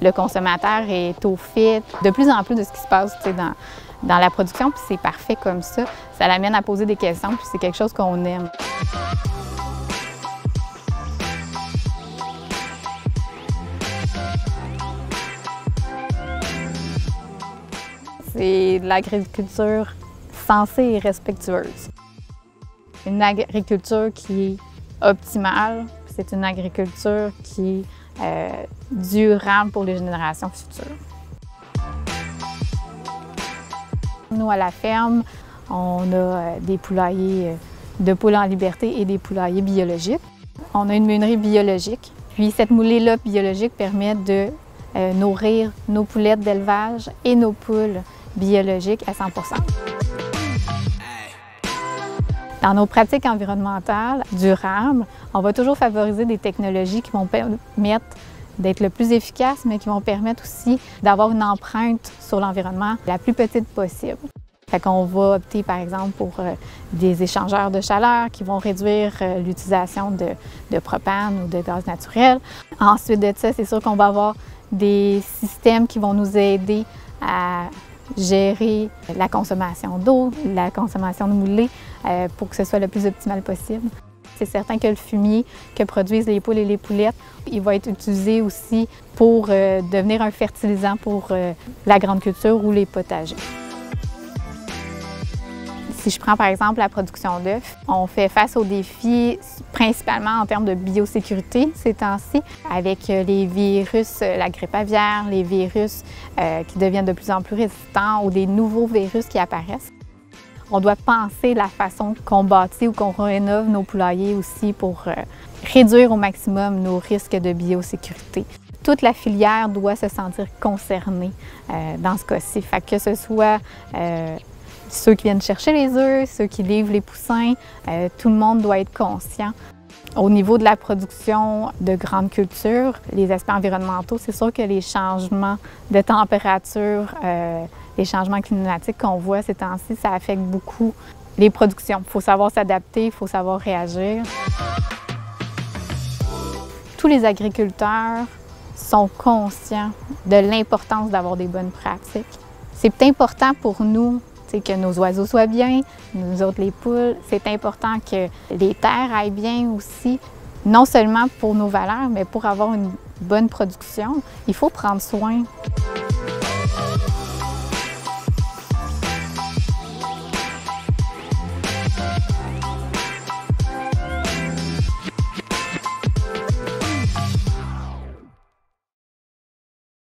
Le consommateur est au fait de plus en plus de ce qui se passe dans la production, puis c'est parfait comme ça. Ça l'amène à poser des questions, puis c'est quelque chose qu'on aime. C'est de l'agriculture sensée et respectueuse. Une agriculture qui est optimale, c'est une agriculture qui est durable pour les générations futures. Nous, à la ferme, on a des poulaillers de poules en liberté et des poulaillers biologiques. On a une meunerie biologique. Puis cette moulée-là biologique permet de nourrir nos poulettes d'élevage et nos poules biologiques à 100%. Dans nos pratiques environnementales durables, on va toujours favoriser des technologies qui vont permettre d'être le plus efficaces, mais qui vont permettre aussi d'avoir une empreinte sur l'environnement la plus petite possible. Fait qu'on va opter, par exemple, pour des échangeurs de chaleur qui vont réduire l'utilisation de propane ou de gaz naturel. Ensuite de ça, c'est sûr qu'on va avoir des systèmes qui vont nous aider à gérer la consommation d'eau, la consommation de moulée pour que ce soit le plus optimal possible. C'est certain que le fumier que produisent les poules et les poulettes, il va être utilisé aussi pour devenir un fertilisant pour la grande culture ou les potagers. Si je prends par exemple la production d'œufs, on fait face aux défis principalement en termes de biosécurité ces temps-ci, avec les virus, la grippe aviaire, les virus qui deviennent de plus en plus résistants ou des nouveaux virus qui apparaissent. On doit penser la façon qu'on bâtit ou qu'on rénove nos poulaillers aussi pour réduire au maximum nos risques de biosécurité. Toute la filière doit se sentir concernée dans ce cas-ci, que ce soit ceux qui viennent chercher les œufs, ceux qui livrent les poussins, tout le monde doit être conscient. Au niveau de la production de grandes cultures, les aspects environnementaux, c'est sûr que les changements de température, les changements climatiques qu'on voit ces temps-ci, ça affecte beaucoup les productions. Il faut savoir s'adapter, il faut savoir réagir. Tous les agriculteurs sont conscients de l'importance d'avoir des bonnes pratiques. C'est important pour nous que nos oiseaux soient bien, nous autres les poules. C'est important que les terres aillent bien aussi, non seulement pour nos valeurs, mais pour avoir une bonne production. Il faut prendre soin.